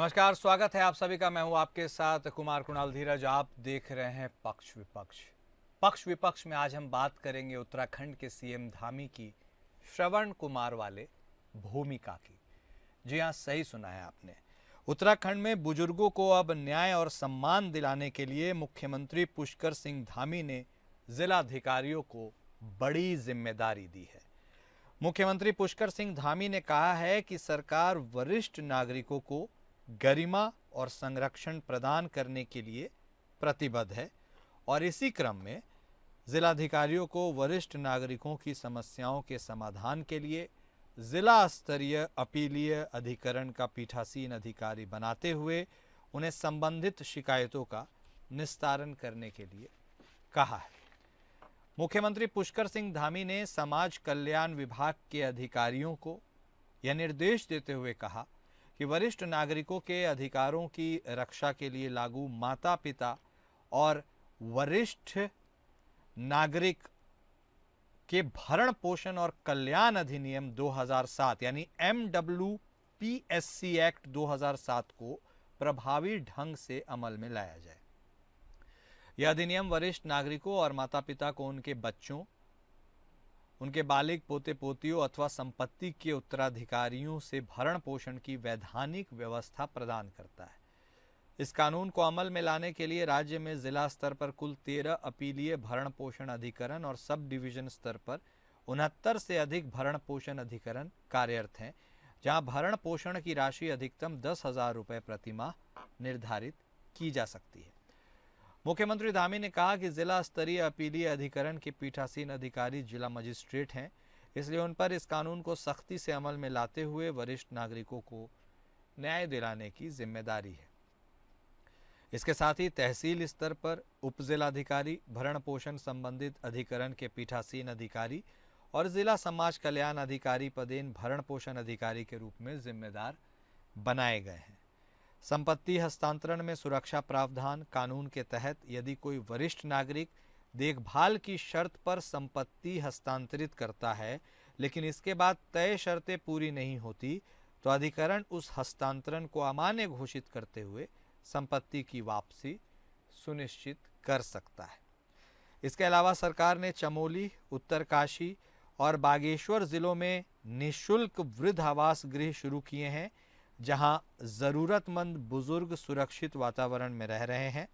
नमस्कार, स्वागत है आप सभी का। मैं हूं आपके साथ कुमार कुणाल धीरज। आप देख रहे हैं पक्ष विपक्ष। पक्ष विपक्ष में आज हम बात करेंगे उत्तराखंड के सीएम धामी की श्रवण कुमार वाले भूमिका की। जी हां, सही सुना है आपने। उत्तराखंड में बुजुर्गों को अब न्याय और सम्मान दिलाने के लिए मुख्यमंत्री पुष्कर सिंह धामी ने जिलाधिकारियों को बड़ी जिम्मेदारी दी है। मुख्यमंत्री पुष्कर सिंह धामी ने कहा है कि सरकार वरिष्ठ नागरिकों को गरिमा और संरक्षण प्रदान करने के लिए प्रतिबद्ध है और इसी क्रम में जिलाधिकारियों को वरिष्ठ नागरिकों की समस्याओं के समाधान के लिए जिला स्तरीय अपीलीय अधिकरण का पीठासीन अधिकारी बनाते हुए उन्हें संबंधित शिकायतों का निस्तारण करने के लिए कहा है। मुख्यमंत्री पुष्कर सिंह धामी ने समाज कल्याण विभाग के अधिकारियों को यह निर्देश देते हुए कहा कि वरिष्ठ नागरिकों के अधिकारों की रक्षा के लिए लागू माता पिता और वरिष्ठ नागरिक के भरण पोषण और कल्याण अधिनियम 2007 यानी MWPSC एक्ट 2007 को प्रभावी ढंग से अमल में लाया जाए। यह अधिनियम वरिष्ठ नागरिकों और माता पिता को उनके बच्चों, उनके बालिग पोते पोतियों अथवा संपत्ति के उत्तराधिकारियों से भरण पोषण की वैधानिक व्यवस्था प्रदान करता है। इस कानून को अमल में लाने के लिए राज्य में जिला स्तर पर कुल 13 अपीलीय भरण पोषण अधिकरण और सब डिवीजन स्तर पर 69 से अधिक भरण पोषण अधिकरण कार्यरत हैं, जहां भरण पोषण की राशि अधिकतम 10,000 रुपये प्रति माह निर्धारित की जा सकती है। मुख्यमंत्री धामी ने कहा कि जिला स्तरीय अपीलीय अधिकरण के पीठासीन अधिकारी जिला मजिस्ट्रेट हैं, इसलिए उन पर इस कानून को सख्ती से अमल में लाते हुए वरिष्ठ नागरिकों को न्याय दिलाने की जिम्मेदारी है। इसके साथ ही तहसील स्तर पर उप जिलाधिकारी, भरण पोषण संबंधित अधिकरण के पीठासीन अधिकारी और जिला समाज कल्याण अधिकारी पदेन भरण पोषण अधिकारी के रूप में जिम्मेदार बनाए गए हैं। संपत्ति हस्तांतरण में सुरक्षा प्रावधान कानून के तहत यदि कोई वरिष्ठ नागरिक देखभाल की शर्त पर संपत्ति हस्तांतरित करता है, लेकिन इसके बाद तय शर्तें पूरी नहीं होती, तो अधिकरण उस हस्तांतरण को अमान्य घोषित करते हुए संपत्ति की वापसी सुनिश्चित कर सकता है। इसके अलावा सरकार ने चमोली, उत्तरकाशी और बागेश्वर जिलों में निःशुल्क वृद्ध आवास गृह शुरू किए हैं, जहां जरूरतमंद बुजुर्ग सुरक्षित वातावरण में रह रहे हैं।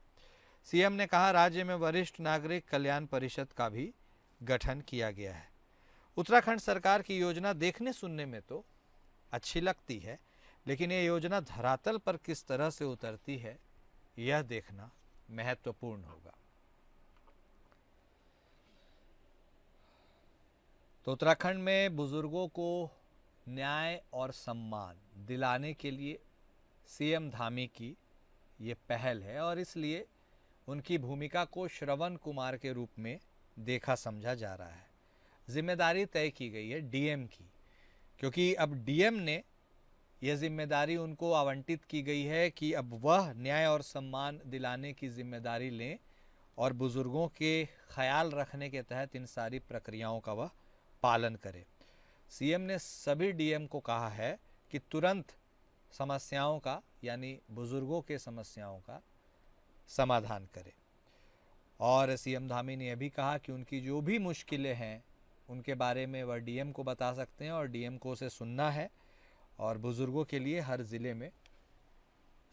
सीएम ने कहा, राज्य में वरिष्ठ नागरिक कल्याण परिषद का भी गठन किया गया है। उत्तराखंड सरकार की योजना देखने सुनने में तो अच्छी लगती है, लेकिन ये योजना धरातल पर किस तरह से उतरती है, यह देखना महत्वपूर्ण होगा। तो उत्तराखंड में बुजुर्गों को न्याय और सम्मान दिलाने के लिए सीएम धामी की ये पहल है और इसलिए उनकी भूमिका को श्रवण कुमार के रूप में देखा समझा जा रहा है। जिम्मेदारी तय की गई है डीएम की, क्योंकि अब डीएम ने यह जिम्मेदारी उनको आवंटित की गई है कि अब वह न्याय और सम्मान दिलाने की जिम्मेदारी लें और बुजुर्गों के ख्याल रखने के तहत इन सारी प्रक्रियाओं का वह पालन करें। सीएम ने सभी डीएम को कहा है कि तुरंत समस्याओं का यानी बुजुर्गों के समस्याओं का समाधान करें। और सीएम धामी ने यह भी कहा कि उनकी जो भी मुश्किलें हैं उनके बारे में वह डीएम को बता सकते हैं और डीएम को उसे सुनना है और बुजुर्गों के लिए हर जिले में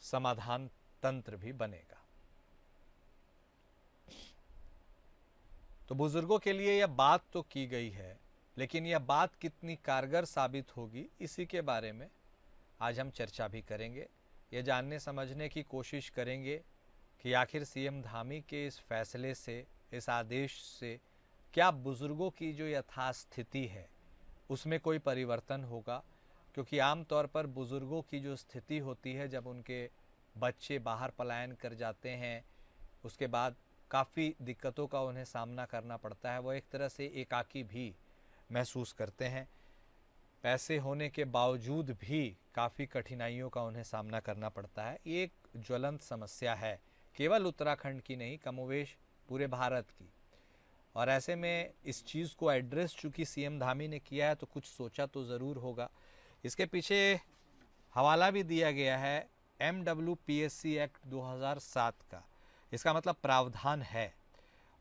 समाधान तंत्र भी बनेगा। तो बुजुर्गों के लिए यह बात तो की गई है, लेकिन यह बात कितनी कारगर साबित होगी इसी के बारे में आज हम चर्चा भी करेंगे। ये जानने समझने की कोशिश करेंगे कि आखिर सीएम धामी के इस फैसले से, इस आदेश से क्या बुजुर्गों की जो यथास्थिति है उसमें कोई परिवर्तन होगा, क्योंकि आमतौर पर बुजुर्गों की जो स्थिति होती है जब उनके बच्चे बाहर पलायन कर जाते हैं, उसके बाद काफ़ी दिक्कतों का उन्हें सामना करना पड़ता है। वो एक तरह से एकाकी भी महसूस करते हैं। पैसे होने के बावजूद भी काफ़ी कठिनाइयों का उन्हें सामना करना पड़ता है। ये एक ज्वलंत समस्या है, केवल उत्तराखंड की नहीं, कमोवेश पूरे भारत की। और ऐसे में इस चीज़ को एड्रेस चूँकि सीएम धामी ने किया है तो कुछ सोचा तो ज़रूर होगा। इसके पीछे हवाला भी दिया गया है MWPSC एक्ट 2007 का, इसका मतलब प्रावधान है,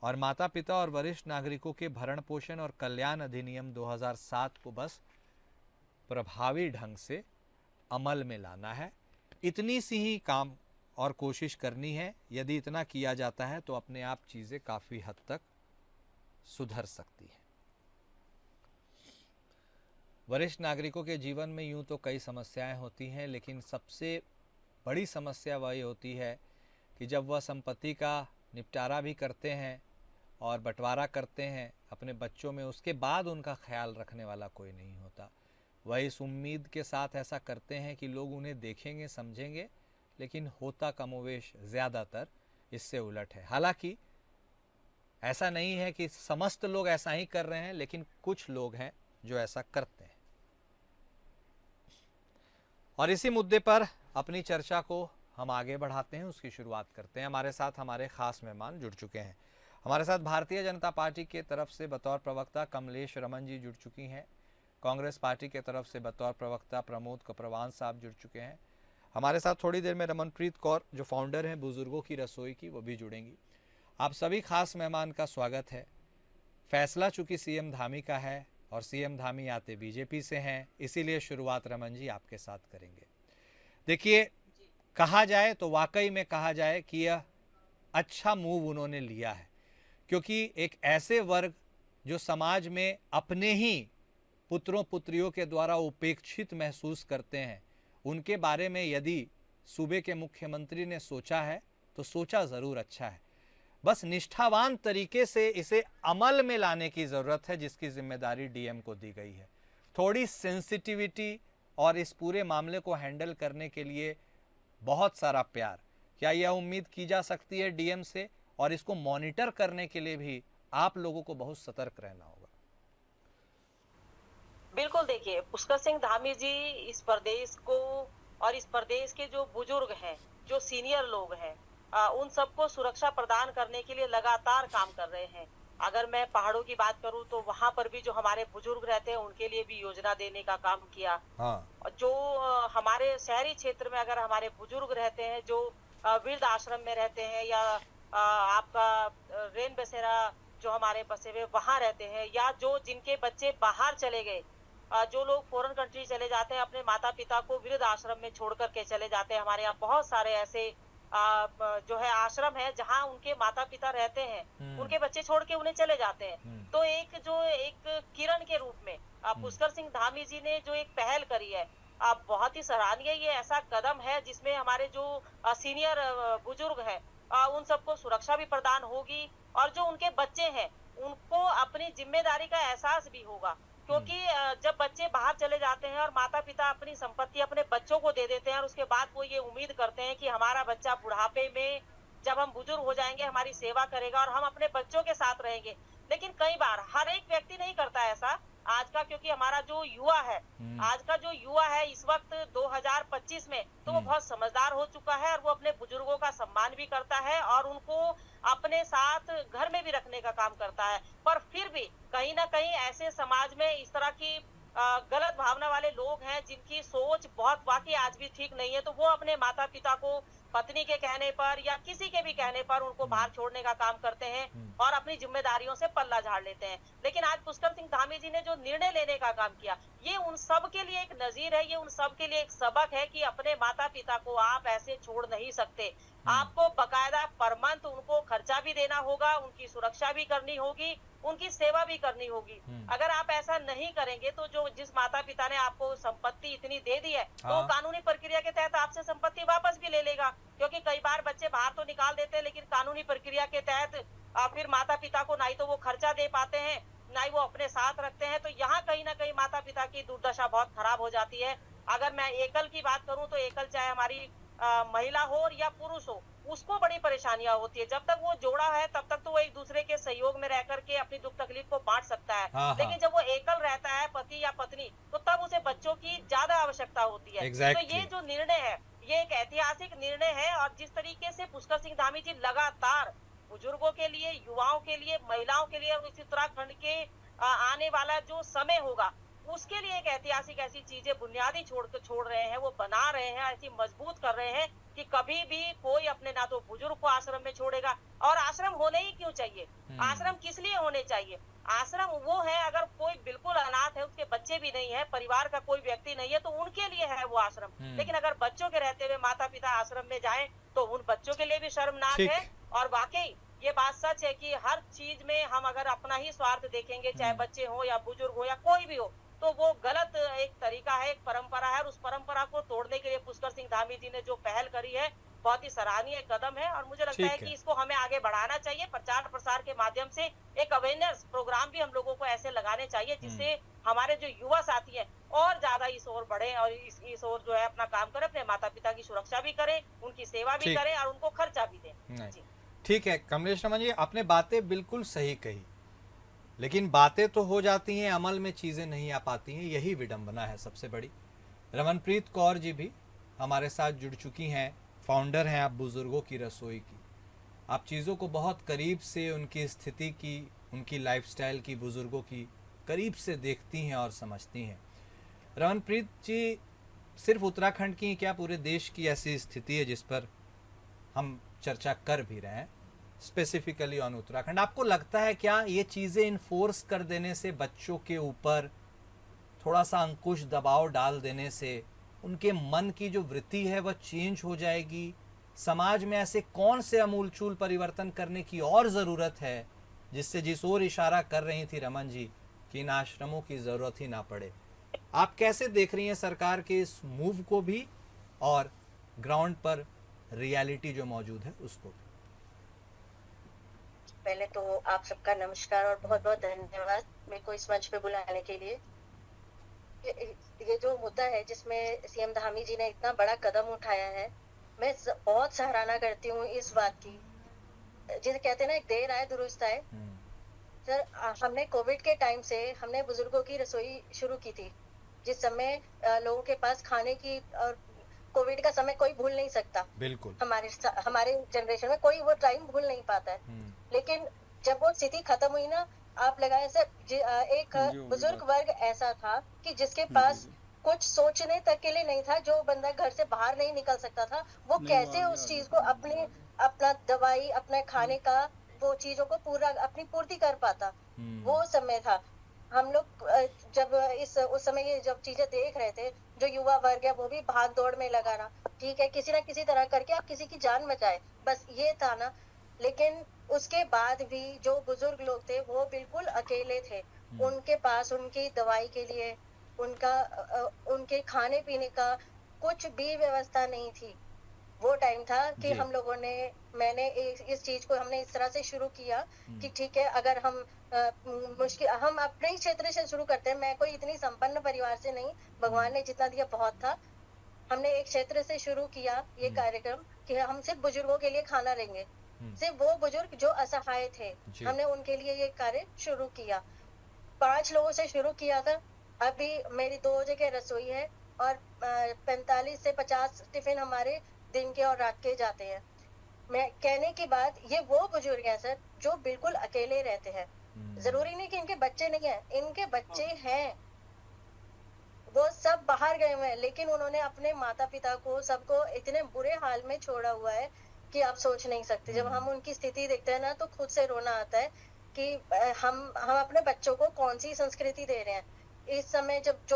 और माता पिता और वरिष्ठ नागरिकों के भरण पोषण और कल्याण अधिनियम 2007 को बस प्रभावी ढंग से अमल में लाना है। इतनी सी ही काम और कोशिश करनी है। यदि इतना किया जाता है तो अपने आप चीज़ें काफ़ी हद तक सुधर सकती हैं। वरिष्ठ नागरिकों के जीवन में यूं तो कई समस्याएं होती हैं, लेकिन सबसे बड़ी समस्या वही होती है कि जब वह संपत्ति का निपटारा भी करते हैं और बंटवारा करते हैं अपने बच्चों में, उसके बाद उनका ख्याल रखने वाला कोई नहीं होता। वह इस उम्मीद के साथ ऐसा करते हैं कि लोग उन्हें देखेंगे, समझेंगे, लेकिन होता कमोवेश ज़्यादातर इससे उलट है। हालांकि ऐसा नहीं है कि समस्त लोग ऐसा ही कर रहे हैं, लेकिन कुछ लोग हैं जो ऐसा करते हैं। और इसी मुद्दे पर अपनी चर्चा को हम आगे बढ़ाते हैं, उसकी शुरुआत करते हैं। हमारे साथ हमारे खास मेहमान जुड़ चुके हैं। हमारे साथ भारतीय जनता पार्टी के तरफ से बतौर प्रवक्ता कमलेश रमन जी जुड़ चुकी हैं। कांग्रेस पार्टी के तरफ से बतौर प्रवक्ता प्रमोद कप्रवान साहब जुड़ चुके हैं। हमारे साथ थोड़ी देर में रमनप्रीत कौर जो फाउंडर हैं बुजुर्गों की रसोई की, वो भी जुड़ेंगी। आप सभी खास मेहमान का स्वागत है। फैसला चूंकि सीएम धामी का है और सीएम धामी आते बीजेपी से हैं, इसीलिए शुरुआत रमन जी आपके साथ करेंगे। देखिए, कहा जाए तो वाकई में कहा जाए कि यह अच्छा मूव उन्होंने लिया है, क्योंकि एक ऐसे वर्ग जो समाज में अपने ही पुत्रों पुत्रियों के द्वारा उपेक्षित महसूस करते हैं, उनके बारे में यदि सूबे के मुख्यमंत्री ने सोचा है तो सोचा ज़रूर अच्छा है। बस निष्ठावान तरीके से इसे अमल में लाने की ज़रूरत है, जिसकी जिम्मेदारी डीएम को दी गई है। थोड़ी सेंसिटिविटी और इस पूरे मामले को हैंडल करने के लिए बहुत सारा प्यार, क्या यह उम्मीद की जा सकती है डीएम से? और इसको मॉनिटर करने के लिए भी आप लोगों को बहुत सतर्क रहना होगा। बिल्कुल, देखिए, पुष्कर सिंह धामी जी इस प्रदेश को और इस प्रदेश के जो बुजुर्ग हैं, जो सीनियर लोग हैं, उन सबको सुरक्षा प्रदान करने के लिए लगातार काम कर रहे हैं। अगर मैं पहाड़ों की बात करूं तो वहां पर भी जो हमारे बुजुर्ग रहते हैं उनके लिए भी योजना देने का काम किया। हाँ, और जो हमारे शहरी क्षेत्र में अगर हमारे बुजुर्ग रहते हैं जो वृद्ध आश्रम में रहते हैं, या आपका रेन बसेरा जो हमारे बसे हुए वहां रहते हैं, या जो जिनके बच्चे बाहर चले गए, जो लोग फॉरेन कंट्री चले जाते हैं, अपने माता पिता को वृद्ध आश्रम में छोड़ करके चले जाते हैं। हमारे यहाँ बहुत सारे ऐसे जो है आश्रम है जहाँ उनके माता पिता रहते हैं, उनके बच्चे छोड़ के उन्हें चले जाते हैं। तो एक किरण के रूप में पुष्कर सिंह धामी जी ने जो एक पहल करी है, बहुत ही सराहनीय ये ऐसा कदम है, जिसमें हमारे जो सीनियर बुजुर्ग हैं उन सबको सुरक्षा भी प्रदान होगी, और जो उनके बच्चे हैं उनको अपनी जिम्मेदारी का एहसास भी होगा। क्योंकि जब बच्चे बाहर चले जाते हैं और माता पिता अपनी संपत्ति अपने बच्चों को दे देते हैं, और उसके बाद वो ये उम्मीद करते हैं कि हमारा बच्चा बुढ़ापे में जब हम बुजुर्ग हो जाएंगे हमारी सेवा करेगा और हम अपने बच्चों के साथ रहेंगे। लेकिन कई बार हर एक व्यक्ति नहीं करता ऐसा आज का, क्योंकि हमारा जो युवा है, आज का जो युवा है इस वक्त 2025 में, तो वो बहुत समझदार हो चुका है, और वो अपने बुजुर्गों का सम्मान भी करता है और उनको अपने साथ घर में भी रखने का काम करता है। पर फिर भी कहीं ना कहीं ऐसे समाज में इस तरह की गलत भावना वाले लोग हैं जिनकी सोच बहुत वाकई आज भी ठीक नहीं है, तो वो अपने माता पिता को पत्नी के कहने पर या किसी के भी कहने पर उनको बाहर छोड़ने का काम करते हैं और अपनी जिम्मेदारियों से पल्ला झाड़ लेते हैं। लेकिन आज पुष्कर सिंह धामी जी ने जो निर्णय लेने का काम किया, ये उन सब के लिए एक नजीर है, ये उन सब के लिए एक सबक है कि अपने माता पिता को आप ऐसे छोड़ नहीं सकते। आपको बकायदा पर मंथ उनको खर्चा भी देना होगा, उनकी सुरक्षा भी करनी होगी, उनकी सेवा भी करनी होगी। अगर आप ऐसा नहीं करेंगे तो जो जिस माता पिता ने आपको संपत्ति इतनी दे दी है, तो वो कानूनी प्रक्रिया के तहत आपसे संपत्ति वापस भी ले लेगा। क्योंकि कई बार बच्चे बाहर तो निकाल देते हैं, लेकिन कानूनी प्रक्रिया के तहत फिर माता पिता को ना ही तो वो खर्चा दे पाते हैं, ना ही वो अपने साथ रखते हैं। तो यहाँ कहीं ना कहीं माता पिता की दुर्दशा बहुत खराब हो जाती है। अगर मैं एकल की बात करूं तो एकल चाहे हमारी महिला हो या पुरुष हो, उसको बड़ी परेशानियां होती है। जब तक वो जोड़ा है तब तक तो वो एक दूसरे के सहयोग में रह करके अपनी दुख तकलीफ को बांट सकता है। लेकिन जब वो एकल रहता है पति या पत्नी, तो तब उसे बच्चों की ज्यादा आवश्यकता होती है। तो ये जो निर्णय है ये एक ऐतिहासिक निर्णय है, और जिस तरीके से पुष्कर सिंह धामी जी लगातार बुजुर्गों के लिए, युवाओं के लिए, महिलाओं के लिए, और इस उत्तराखंड के आने वाला जो समय होगा उसके लिए एक ऐतिहासिक ऐसी चीजें बुनियादी छोड़ रहे हैं, वो बना रहे हैं, ऐसी मजबूत कर रहे हैं कि कभी भी कोई अपने ना तो बुजुर्ग को आश्रम में छोड़ेगा। और आश्रम होने ही क्यों चाहिए? आश्रम किस लिए होने चाहिए? आश्रम वो है, अगर कोई बिल्कुल अनाथ है, उसके बच्चे भी नहीं है, परिवार का कोई व्यक्ति नहीं है, तो उनके लिए है वो आश्रम। लेकिन अगर बच्चों के रहते हुए माता पिता आश्रम में जाएं तो उन बच्चों के लिए भी शर्मनाक ठीक। है। और वाकई ये बात सच है कि हर चीज में हम अगर अपना ही स्वार्थ देखेंगे, चाहे बच्चे हो या बुजुर्ग हो या कोई भी हो, तो वो गलत एक तरीका है, एक परंपरा है। और उस परंपरा को तोड़ने के लिए पुष्कर सिंह धामी जी ने जो पहल करी है, बहुत ही सराहनीय कदम है। और मुझे लगता है ठीक है। कि इसको हमें आगे बढ़ाना चाहिए, प्रचार प्रसार के माध्यम से एक अवेयरनेस प्रोग्राम भी हम लोगों को ऐसे लगाने चाहिए जिससे हमारे जो युवा साथी हैं और ज्यादा इस ओर बढ़े और इस ओर जो है अपना काम करें, अपने माता पिता की सुरक्षा भी करें, उनकी सेवा भी ठीक। करें और उनको खर्चा भी दें। नहीं, जी। ठीक है कमलेश रमन जी, आपने बातें बिल्कुल सही कही, लेकिन बातें तो हो जाती हैं, अमल में चीज़ें नहीं आ पाती हैं, यही विडंबना है सबसे बड़ी। रमनप्रीत कौर जी भी हमारे साथ जुड़ चुकी हैं, फाउंडर हैं आप बुज़ुर्गों की रसोई की। आप चीज़ों को बहुत करीब से, उनकी स्थिति की, उनकी लाइफस्टाइल की, बुज़ुर्गों की करीब से देखती हैं और समझती हैं। रमनप्रीत जी, सिर्फ उत्तराखंड की क्या पूरे देश की ऐसी स्थिति है जिस पर हम चर्चा कर भी रहे हैं, स्पेसिफिकली ऑन उत्तराखंड। आपको लगता है क्या ये चीज़ें इन्फोर्स कर देने से, बच्चों के ऊपर थोड़ा सा अंकुश दबाव डाल देने से उनके मन की जो वृत्ति है वह चेंज हो जाएगी? समाज में ऐसे कौन से अमूलचूल परिवर्तन करने की और ज़रूरत है जिससे, जिस ओर इशारा कर रही थी रमन जी, कि इन आश्रमों की ज़रूरत ही ना पड़े? आप कैसे देख रही हैं सरकार के इस मूव को भी और ग्राउंड पर रियलिटी जो मौजूद है उसको? पहले तो आप सबका नमस्कार और बहुत बहुत धन्यवाद मेरे को इस मंच पे बुलाने के लिए। ये जो मुद्दा है जिसमें सीएम धामी जी ने इतना बड़ा कदम उठाया है, मैं बहुत सराहना करती हूँ इस बात की। जिसे कहते हैं ना, एक देर आए दुरुस्त आए। सर, हमने कोविड के टाइम से हमने बुजुर्गों की रसोई शुरू की थी, जिस समय लोगों के पास खाने की, और कोविड का समय कोई भूल नहीं सकता। बिल्कुल। हमारे जनरेशन में कोई वो टाइम भूल नहीं पाता है। लेकिन जब वो स्थिति खत्म हुई ना, आप लगाए सर, एक बुजुर्ग वर्ग ऐसा था कि जिसके पास कुछ सोचने तक के लिए नहीं था। जो बंदा घर से बाहर नहीं निकल सकता था, वो कैसे उस चीज को अपना दवाई, अपने खाने का, वो चीजों को पूरा अपनी पूर्ति कर पाता। वो समय था। हम लोग जब उस समय ये जब चीजें देख रहे थे, जो युवा वर्ग है वो भी भाग दौड़ में लगा रहा, ठीक है, किसी ना किसी तरह करके आप किसी की जान बचाए, बस ये था ना। लेकिन उसके बाद भी जो बुजुर्ग लोग थे वो बिल्कुल अकेले थे। उनके पास उनकी दवाई के लिए, उनके खाने पीने का कुछ भी व्यवस्था नहीं थी। वो टाइम था कि हम लोगों ने, मैंने इस चीज को हमने इस तरह से शुरू किया कि ठीक है, अगर हम हम अपने ही क्षेत्र से शुरू करते हैं। मैं कोई इतनी संपन्न परिवार से नहीं, भगवान ने जितना दिया बहुत था। हमने एक क्षेत्र से शुरू किया ये कार्यक्रम कि हम सिर्फ बुजुर्गों के लिए खाना लेंगे, सिर्फ वो बुजुर्ग जो असहाय थे, हमने उनके लिए ये कार्य शुरू किया। 5 लोगों से शुरू किया था। अभी मेरी 2 जगह रसोई है और 45 से 50 टिफिन हमारे दिन के और रात के जाते हैं। मैं कहने की बात, ये वो बुजुर्ग हैं सर जो बिल्कुल अकेले रहते हैं। जरूरी नहीं कि इनके बच्चे नहीं है, इनके बच्चे हैं, वो सब बाहर गए हुए हैं, लेकिन उन्होंने अपने माता पिता को, सबको इतने बुरे हाल में छोड़ा हुआ है कि आप सोच नहीं सकते। जब हम उनकी स्थिति देखते हैं ना, तो खुद से रोना आता है कि हम अपने बच्चों को कौन सी संस्कृति दे रहे हैं इस समय। जब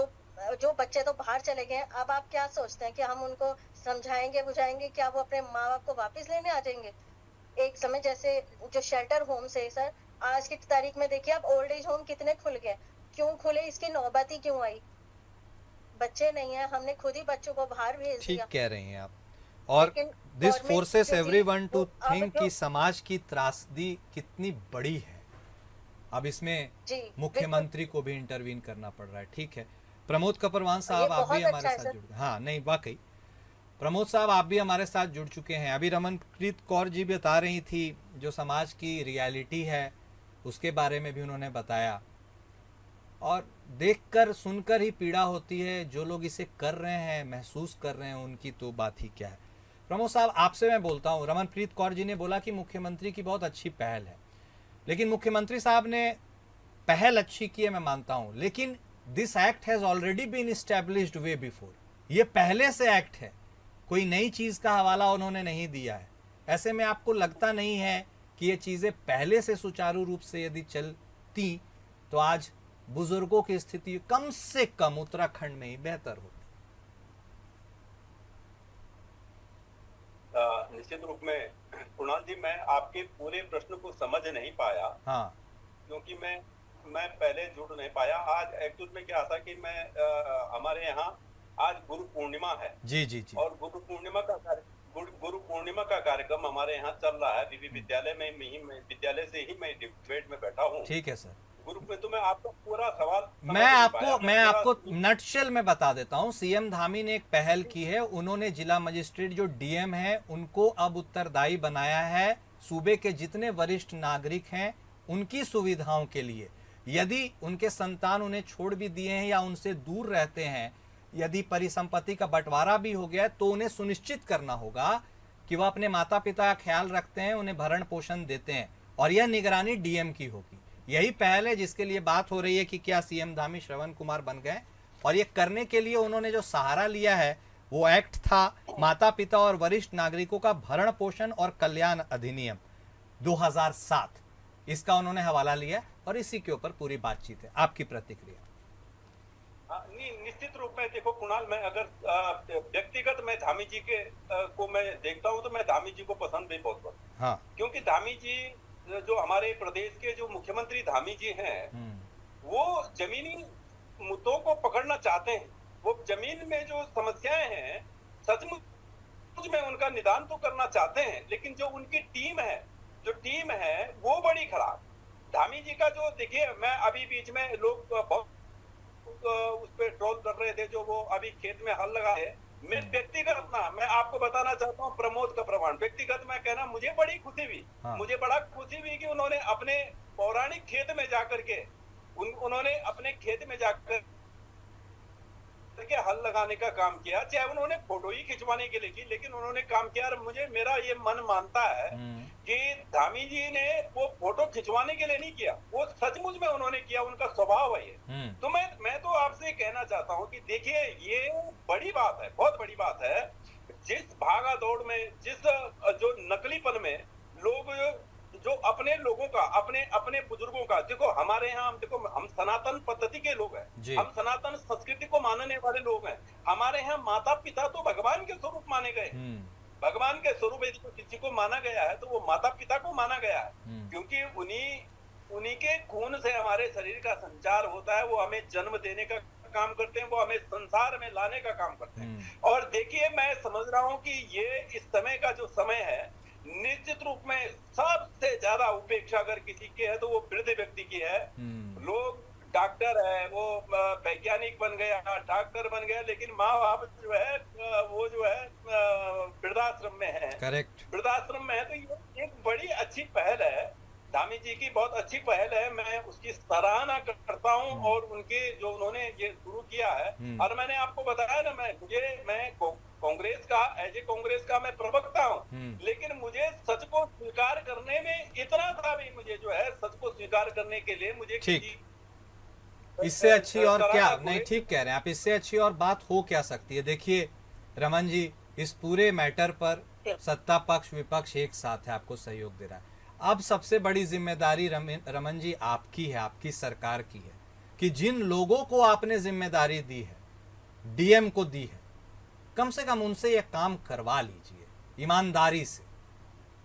जो बच्चे तो बाहर चले गए, अब आप क्या सोचते हैं कि हम उनको समझाएंगे, बुझाएंगे, क्या वो अपने माँ बाप को वापस लेने आ जाएंगे? एक समय जैसे जो शेल्टर होम से सर, आज की तारीख में देखिए आप, ओल्ड एज होम कितने खुल गए, क्यों खुले, इसकी नौबत ही क्यों आई? बच्चे नहीं है, हमने खुद ही बच्चों को बाहर भेज दिया। ठीक कह रही हैं आप। और this forces everyone to think कि समाज की त्रासदी कितनी बड़ी है। अब इसमें मुख्यमंत्री को भी इंटरवीन करना पड़ रहा है। ठीक है, प्रमोद कपरवान साहब, आप भी हमारे साथ जुड़ गए। हाँ, नहीं वाकई प्रमोद साहब, आप भी हमारे साथ जुड़ चुके हैं। अभी रमनप्रीत कौर जी बता रही थी जो समाज की रियलिटी है उसके बारे में भी उन्होंने बताया, और देखकर सुनकर ही पीड़ा होती है। जो लोग इसे कर रहे हैं, महसूस कर रहे हैं, उनकी तो बात ही क्या है। प्रमोद साहब, आपसे मैं बोलता हूँ, रमनप्रीत कौर जी ने बोला कि मुख्यमंत्री की बहुत अच्छी पहल है, लेकिन मुख्यमंत्री साहब ने पहल अच्छी की है, मैं मानता हूँ, लेकिन this act has already been established way before. ये पहले से एक्ट है, कोई नई चीज का हवाला उन्होंने नहीं दिया है। ऐसे में आपको लगता नहीं है कि ये चीजें पहले से सुचारू रूप से यदि चलती तो आज बुजुर्गों की स्थिति कम से कम उत्तराखंड में ही बेहतर होती? निश्चित रूप में कुणाल जी, मैं आपके पूरे प्रश्न को समझ नहीं पाया। हाँ, क्योंकि मैं पहले जुड़ नहीं पाया। आज एक्चुअल में क्या था कि मैं हमारे यहाँ आज गुरु पूर्णिमा है। जी जी जी। और गुरु पूर्णिमा का कार्यक्रम हमारे यहाँ चल रहा है। विद्यालय में विद्यालय से ही मैं डिबेट में बैठा हूँ। ठीक है सर। गुरु में तो मैं आपका पूरा सवाल मैं आपको नटशेल में बता देता हूं। सीएम धामी ने एक पहल की है। उन्होंने जिला मजिस्ट्रेट जो डीएम है उनको अब उत्तरदायी बनाया है सूबे के जितने वरिष्ठ नागरिक हैं उनकी सुविधाओं के लिए। यदि उनके संतान उन्हें छोड़ भी दिए हैं या उनसे दूर रहते हैं, यदि परिसंपत्ति का बंटवारा भी हो गया है, तो उन्हें सुनिश्चित करना होगा कि वह अपने माता पिता का ख्याल रखते हैं, उन्हें भरण पोषण देते हैं, और यह निगरानी डीएम की होगी। यही पहल है जिसके लिए बात हो रही है कि क्या सीएम धामी श्रवण कुमार बन गए। और ये करने के लिए उन्होंने जो सहारा लिया है वो एक्ट था माता पिता और वरिष्ठ नागरिकों का भरण पोषण और कल्याण अधिनियम 2007। इसका उन्होंने हवाला लिया और इसी के ऊपर पूरी बातचीत है। आपकी प्रतिक्रिया? निश्चित रूप में देखो कुणाल, मैं अगर व्यक्तिगत मैं धामी जी के को मैं देखता हूँ तो मैं धामी जी को पसंद भी बहुत हाँ। क्योंकि धामी जी जो हमारे प्रदेश के जो मुख्यमंत्री धामी जी हैं वो जमीनी मुद्दों को पकड़ना चाहते हैं। वो जमीन में जो समस्याएं हैं सचमुच में उनका निदान तो करना चाहते हैं, लेकिन जो उनकी टीम है वो बड़ी खराब। धामी जी का जो देखिए, मैं अभी बीच में लोग बहुत उस पर ट्रोल कर रहे थे जो वो अभी खेत में हल लगा है। मैं व्यक्तिगत मैं आपको बताना चाहता हूँ प्रमोद का प्रमाण। व्यक्तिगत मैं कहना मुझे बड़ी खुशी हुई। मुझे बड़ा खुशी हुई कि उन्होंने अपने पौराणिक खेत में जाकर के उन्होंने अपने खेत में जाकर के हल लगाने का काम किया। चाहे उन्होंने फोटो ही खिंचवाने के लिए की, लेकिन उन्होंने काम किया। और मेरा ये मन मानता है कि धामी जी ने वो फोटो खिंचवाने के लिए नहीं किया, वो सचमुच में उन्होंने किया। उनका स्वभाव है ये। तो मैं तो आपसे कहना चाहता हूँ कि देखिए, ये बड़ी बात है, बहुत बड़ी बात है। जिस भागा दौड़ में, जिस जो नकलीपन में लोग जो अपने लोगों का, अपने बुजुर्गों का, देखो हमारे यहाँ हम सनातन पद्धति के लोग हैं, हम सनातन संस्कृति को मानने वाले लोग हैं। हमारे यहाँ माता पिता तो भगवान के स्वरूप माने गए। भगवान के स्वरूप यदि किसी को माना गया है तो वो माता पिता को माना गया है, क्योंकि उन्हीं के खून से हमारे शरीर का संचार होता है। वो हमें जन्म देने का काम करते हैं, वो हमें संसार में लाने का काम करते हैं। और देखिए, मैं समझ रहा हूँ कि ये इस समय का जो समय है, निश्चित रूप में सबसे ज्यादा उपेक्षा अगर किसी की है तो वो वृद्ध व्यक्ति की है। लोग डॉक्टर है, वो वैज्ञानिक बन गया, डॉक्टर बन गया, लेकिन माँ बाप जो है वो जो है वृद्धाश्रम में है। करेक्ट, वृद्धाश्रम में है। तो ये एक बड़ी अच्छी पहल है, धामी जी की बहुत अच्छी पहल है। मैं उसकी सराहना करता हूँ और उनके जो उन्होंने ये शुरू किया है। और मैंने आपको बताया ना, मैं कांग्रेस का, एज ए कांग्रेस का मैं प्रवक्ता हूँ, लेकिन मुझे सच को स्वीकार करने में इतना था भी, मुझे जो है सच को स्वीकार करने के लिए मुझे इससे अच्छी और क्या नहीं, ठीक कह रहे हैं आप, इससे अच्छी और बात हो क्या सकती है। देखिए रमन जी, इस पूरे मैटर पर सत्ता पक्ष विपक्ष एक साथ है, आपको सहयोग दे रहा है। अब सबसे बड़ी जिम्मेदारी रमन जी आपकी है, आपकी सरकार की है, कि जिन लोगों को आपने जिम्मेदारी दी है, डीएम को दी है, कम से कम उनसे यह काम करवा लीजिए ईमानदारी से।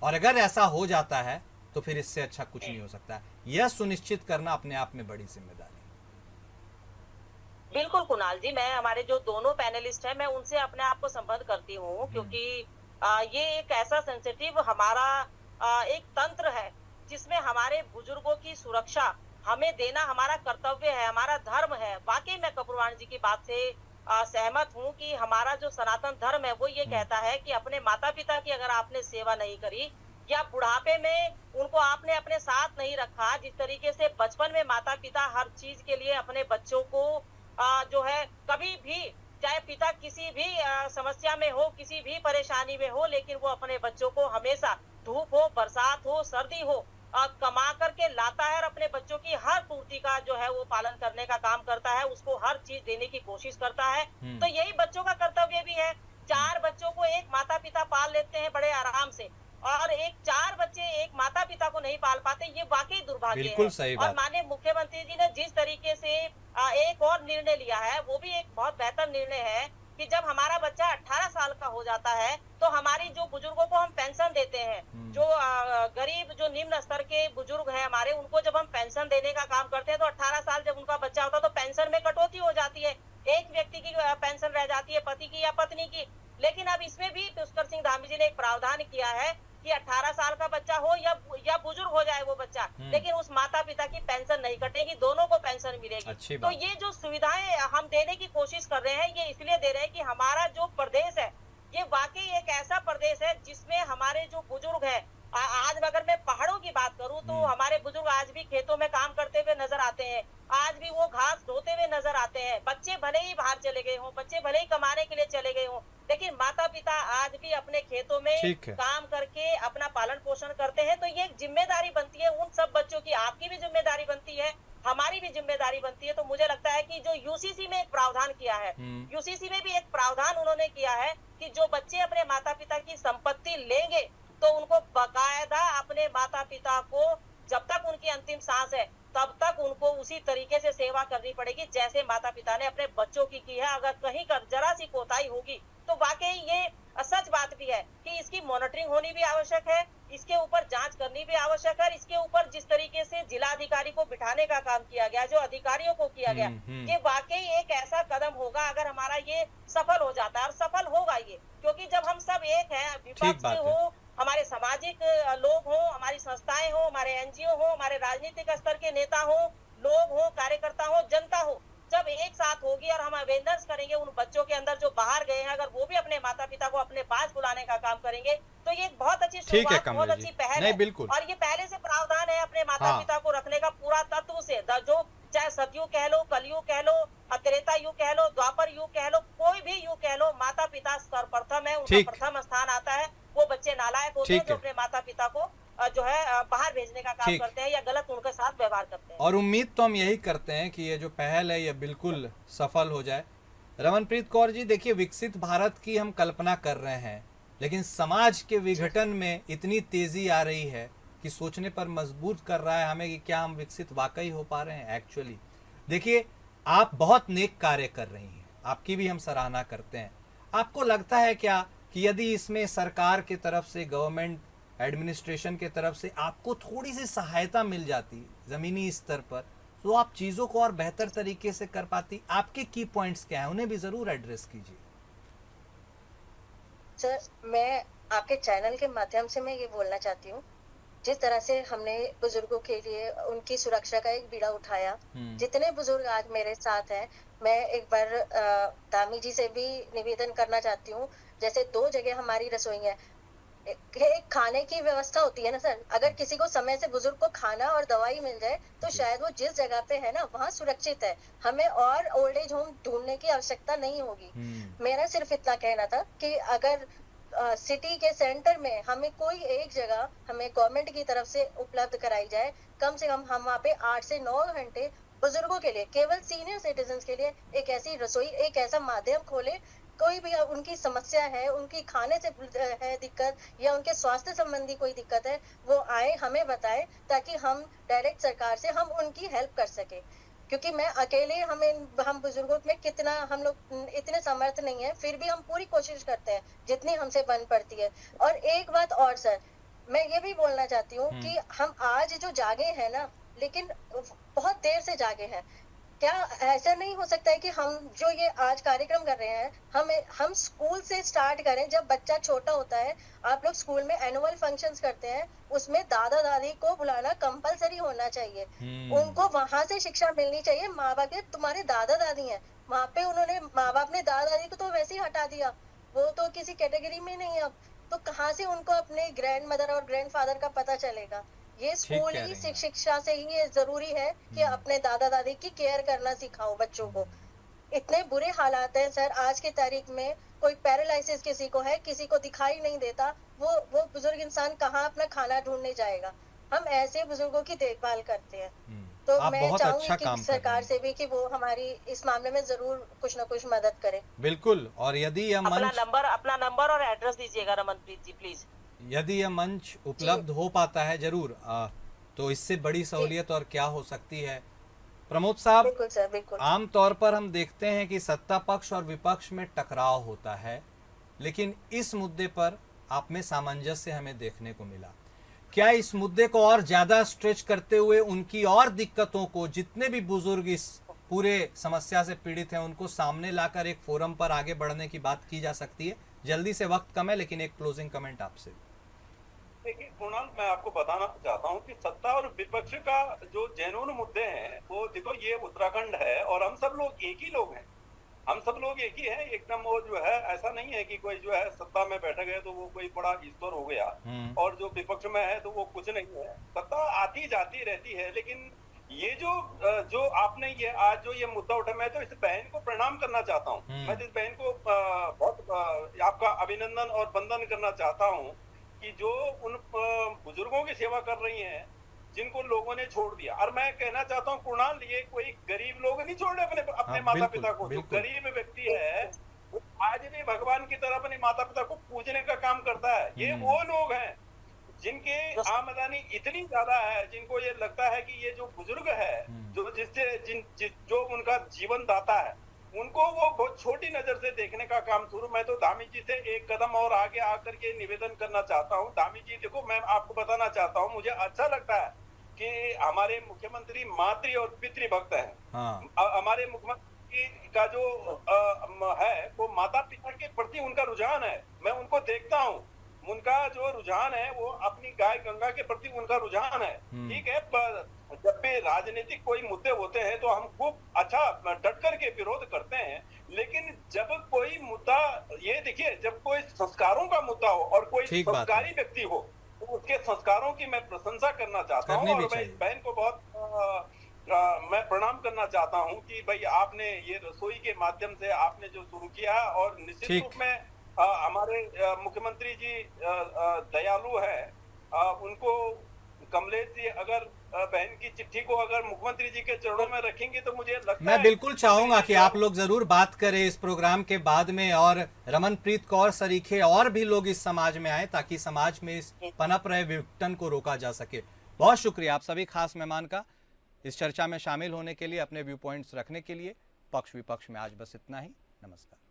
और अगर ऐसा हो जाता है तो फिर इससे अच्छा कुछ नहीं हो सकता। यह सुनिश्चित करना अपने आप में बड़ी जिम्मेदारी। बिल्कुल कुणाल जी, मैं हमारे जो दोनों पैनलिस्ट हैं, मैं उनसे अपने आप को संबद्ध करती हूँ, क्योंकि ये एक ऐसा सेंसिटिव हमारा एक तंत्र है जिसमें हमारे बुजुर्गों की सुरक्षा हमें देना हमारा कर्तव्य है, हमारा धर्म है। वाकई मैं कपूरवाणी जी की बात से सहमत हूँ कि हमारा जो सनातन धर्म है वो ये कहता है कि अपने माता पिता की अगर आपने सेवा नहीं करी या बुढ़ापे में उनको आपने अपने साथ नहीं रखा, जिस तरीके से बचपन में माता पिता हर चीज के लिए अपने बच्चों को जो है कभी भी, चाहे पिता किसी भी समस्या में हो, किसी भी परेशानी में हो, लेकिन वो अपने बच्चों को हमेशा धूप हो, बरसात हो, सर्दी हो, कमा करके लाता है और अपने बच्चों की हर पूर्ति का जो है वो पालन करने का काम करता है, उसको हर चीज देने की कोशिश करता है। तो यही बच्चों का कर्तव्य भी है। 4 बच्चों को एक माता पिता पाल लेते हैं बड़े आराम से, और 4 बच्चे एक माता पिता को नहीं पाल पाते, ये वाकई दुर्भाग्य बिल्कुल है। सही और बात। माननीय मुख्यमंत्री जी ने जिस तरीके से एक और निर्णय लिया है, वो भी एक बहुत बेहतर निर्णय है कि जब हमारा बच्चा 18 साल का हो जाता है तो हमारी जो बुजुर्गों को हम पेंशन देते हैं, जो गरीब जो निम्न स्तर के बुजुर्ग हैं हमारे, उनको जब हम पेंशन देने का काम करते हैं तो 18 साल जब उनका बच्चा होता है तो पेंशन में कटौती हो जाती है। एक व्यक्ति की पेंशन रह जाती है, पति की या पत्नी की। लेकिन अब इसमें भी पुष्कर सिंह धामी जी ने एक प्रावधान किया है कि 18 साल का बच्चा हो या बुजुर्ग हो जाए वो बच्चा, लेकिन उस माता पिता की पेंशन नहीं कटेगी, दोनों को पेंशन मिलेगी। तो ये जो सुविधाएं हम देने की कोशिश कर रहे हैं, ये इसलिए दे रहे हैं कि हमारा जो प्रदेश है ये वाकई एक ऐसा प्रदेश है जिसमें हमारे जो बुजुर्ग है, आज अगर मैं पहाड़ों की बात करूं तो हमारे बुजुर्ग आज भी खेतों में काम करते हुए नजर आते हैं, आज भी वो घास ढोते हुए नजर आते हैं। बच्चे भले ही बाहर चले गए हों, बच्चे भले ही कमाने के लिए चले गए हों, लेकिन माता पिता आज भी अपने खेतों में काम करके अपना पालन पोषण करते हैं। तो ये एक जिम्मेदारी बनती है उन सब बच्चों की, आपकी भी जिम्मेदारी बनती है, हमारी भी जिम्मेदारी बनती है। तो मुझे लगता है कि जो यूसीसी में एक प्रावधान किया है, यूसीसी में भी एक प्रावधान उन्होंने किया है कि जो बच्चे अपने माता पिता की संपत्ति लेंगे तो उनको बाकायदा अपने माता पिता को जब तक उनकी अंतिम सांस है तब तक उनको उसी तरीके से सेवा करनी पड़ेगी जैसे माता पिता ने अपने बच्चों की है। अगर कहीं का जरा सी कोताही होगी तो वाकई ये सच बात भी है कि इसकी मॉनिटरिंग होनी भी आवश्यक है, इसके ऊपर जांच करनी भी आवश्यक है। इसके ऊपर जिस तरीके से जिला अधिकारी को बिठाने का काम किया गया, जो अधिकारियों को किया गया, ये वाकई एक ऐसा कदम होगा अगर हमारा ये सफल हो जाता है, और सफल होगा ये, क्योंकि जब हम सब एक हैं, विपक्ष में हो, हमारे सामाजिक लोग हो, हमारी संस्थाएं हो, हमारे एनजीओ हो, हमारे राजनीतिक स्तर के नेता हो, लोग हो, कार्यकर्ता हो, जनता हो, जब एक साथ होगी और हम अवेयरनेस करेंगे उन बच्चों के अंदर जो बाहर गए हैं, अगर वो भी अपने माता पिता को अपने पास बुलाने का काम करेंगे तो ये एक बहुत अच्छी शुरुआत, बहुत अच्छी पहल है। बिल्कुल। और ये पहले से प्रावधान है अपने माता पिता को रखने का पूरा तत्व से, जो चाहे सतयुग कह लो, कलयुग कह लो, त्रेता युग कह लो, द्वापर युग कह लो, कोई भी युग कह लो, माता पिता सर्वप्रथम है, उनका प्रथम स्थान आता है। वो बच्चे नालायक होते हैं जो अपने माता पिता को जो है बाहर भेजने का काम करते हैं या गलत उनके साथ व्यवहार करते हैं। और उम्मीद तो हम यही करते हैं कि ये जो पहल है ये बिल्कुल सफल हो जाए। रमनप्रीत कौर जी, देखिए, विकसित भारत की हम कल्पना कर रहे हैं, लेकिन समाज के विघटन में इतनी तेजी आ रही है कि सोचने पर मजबूर कर रहा है हमें कि क्या हम विकसित वाकई हो पा रहे हैं। एक्चुअली देखिए, आप बहुत नेक कार्य कर रही हैं, आपकी भी हम सराहना करते हैं। आपको लगता है क्या कि यदि इसमें सरकार की तरफ से, गवर्नमेंट एडमिनिस्ट्रेशन की तरफ से आपको थोड़ी सी सहायता मिल जाती जमीनी स्तर पर, तो आप चीज़ों को और बेहतर तरीके से कर पाती? आपके की पॉइंट्स क्या हैं, उन्हें भी ज़रूर एड्रेस कीजिए। सर, मैं आपके चैनल के माध्यम से मैं ये बोलना चाहती हूँ, जिस तरह से हमने बुजुर्गों के लिए उनकी सुरक्षा का एक बीड़ा उठाया, जितने बुजुर्ग आज मेरे साथ हैं, मैं एक बार धामी जी से भी निवेदन करना चाहती हूँ। जैसे 2 जगह हमारी रसोई है, एक खाने की व्यवस्था होती है ना सर, अगर किसी को समय से बुजुर्ग को खाना और दवाई मिल जाए तो शायद वो जिस जगह पे है ना वहाँ सुरक्षित है, हमें और ओल्ड एज होम ढूंढने की आवश्यकता नहीं होगी। मेरा सिर्फ इतना कहना था कि अगर सिटी के सेंटर में हमें कोई एक जगह हमें गवर्नमेंट की तरफ से उपलब्ध कराई जाए, कम से कम हम वहाँ पे 8 से 9 घंटे बुजुर्गों के लिए, केवल सीनियर सिटीजन के लिए एक ऐसी रसोई, एक ऐसा माध्यम खोले, कोई भी उनकी समस्या है, उनकी खाने से है दिक्कत या उनके स्वास्थ्य संबंधी कोई दिक्कत है, वो आए हमें बताए ताकि हम डायरेक्ट सरकार से हम उनकी हेल्प कर सके। क्योंकि मैं अकेले हम बुजुर्गों में कितना, हम लोग इतने समर्थ नहीं है, फिर भी हम पूरी कोशिश करते हैं जितनी हमसे बन पड़ती है। और एक बात और सर, मैं ये भी बोलना चाहती हूँ कि हम आज जो जागे हैं ना, लेकिन बहुत देर से जागे हैं। क्या ऐसा नहीं हो सकता है कि हम जो ये आज कार्यक्रम कर रहे हैं, हम स्कूल से स्टार्ट करें? जब बच्चा छोटा होता है, आप लोग स्कूल में एनुअल फंक्शंस करते हैं, उसमें दादा दादी को बुलाना कंपलसरी होना चाहिए। उनको वहां से शिक्षा मिलनी चाहिए। माँ बाप के तुम्हारे दादा दादी हैं, वहां पे उन्होंने, माँ बाप ने दादा दादी को तो वैसे ही हटा दिया, वो तो किसी कैटेगरी में नहीं है अब, तो कहाँ से उनको अपने ग्रैंड मदर और ग्रैंड फादर का पता चलेगा? ये स्कूल ही शिक्षा से ही ये जरूरी है कि अपने दादा दादी की केयर करना सिखाओ बच्चों को। इतने बुरे हालात हैं सर आज की तारीख में, कोई पैरालिसिस किसी को है, किसी को दिखाई नहीं देता, वो बुजुर्ग इंसान कहाँ अपना खाना ढूंढने जाएगा? हम ऐसे बुजुर्गों की देखभाल करते हैं। तो आप मैं बहुत चाहूंगी अच्छा कि काम कर रहे सरकार हैं। से भी कि वो हमारी इस मामले में जरूर कुछ ना कुछ मदद करे। बिल्कुल। और अपना नंबर और एड्रेस दीजिएगा रमनप्रीत जी प्लीज। यदि यह मंच जी उपलब्ध हो पाता है जरूर तो इससे बड़ी जी सहूलियत और क्या हो सकती है। प्रमोद साहब, बिल्कुल सर, बिल्कुल। आमतौर पर हम देखते हैं कि सत्ता पक्ष और विपक्ष में टकराव होता है, लेकिन इस मुद्दे पर आप में सामंजस्य हमें देखने को मिला। क्या इस मुद्दे को और ज्यादा स्ट्रेच करते हुए उनकी और दिक्कतों को, जितने भी बुजुर्ग इस पूरे समस्या से पीड़ित हैं, उनको सामने लाकर एक फोरम पर आगे बढ़ने की बात की जा सकती है? जल्दी से, वक्त कम है, लेकिन एक क्लोजिंग कमेंट आपसे। देखिए कुणाल, मैं आपको बताना चाहता हूँ कि सत्ता और विपक्ष का जो जेन्युइन मुद्दे हैं, वो देखो ये उत्तराखंड है और हम सब लोग एक ही लोग हैं। हम सब लोग एक ही हैं एकदम। वो जो है ऐसा नहीं है कि कोई जो है सत्ता में बैठा गया तो वो कोई बड़ा ईश्वर हो गया और जो विपक्ष में है तो वो कुछ नहीं है। सत्ता आती जाती रहती है, लेकिन ये जो आपने ये आज जो ये मुद्दा उठा, मैं तो इस बहन को प्रणाम करना चाहता हूँ। मैं तो इस बहन को बहुत आपका अभिनंदन और वंदन करना चाहता हूँ कि जो उन बुजुर्गों की सेवा कर रही हैं जिनको लोगों ने छोड़ दिया। और मैं कहना चाहता हूँ कुणाल, ये कोई गरीब लोग नहीं छोड़ रहे अपने माता पिता को। जो गरीब व्यक्ति है वो आज भी भगवान की तरह अपने माता पिता को पूजने का काम करता है। ये वो लोग हैं जिनके आमदनी इतनी ज्यादा है, जिनको ये लगता है कि ये जो बुजुर्ग है जो उनका जीवन दाता है, उनको वो बहुत छोटी नजर से देखने का काम शुरू। मैं तो धामी जी से एक कदम और आगे आकर के निवेदन करना चाहता हूँ। धामी जी देखो, मैं आपको बताना चाहता हूँ, मुझे अच्छा लगता है कि हमारे मुख्यमंत्री मातृ और पितृभक्त हैं। हमारे मुख्यमंत्री का जो है वो माता पिता के प्रति उनका रुझान है। मैं उनको देखता हूँ, उनका जो रुझान है वो अपनी गाय गंगा के प्रति उनका रुझान है। ठीक है, पर जब भी राजनीतिक कोई मुद्दे होते हैं तो हम खूब अच्छा डट करके विरोध करते हैं, लेकिन जब कोई मुद्दा, ये देखिए, जब कोई संस्कारों का मुद्दा हो और कोई संस्कारी व्यक्ति हो तो उसके संस्कारों की मैं प्रशंसा करना चाहता हूँ। और मैं इस बहन को बहुत मैं प्रणाम करना चाहता हूँ कि भाई आपने ये रसोई के माध्यम से आपने जो शुरू किया, और निश्चित रूप में हमारे मुख्यमंत्री जी दयालु है। उनको कमलेश जी अगर बहन की चिट्ठी को अगर मुख्यमंत्री जी के चरणों में रखेंगे तो मुझे लगता है, मैं बिल्कुल चाहूंगा कि आप लोग जरूर बात करें इस प्रोग्राम के बाद में, और रमनप्रीत कौर सरीखे और भी लोग इस समाज में आए ताकि समाज में इस पनप रहे विघटन को रोका जा सके। बहुत शुक्रिया आप सभी खास मेहमान का इस चर्चा में शामिल होने के लिए, अपने व्यू पॉइंट्स रखने के लिए। पक्ष विपक्ष में आज बस इतना ही। नमस्कार।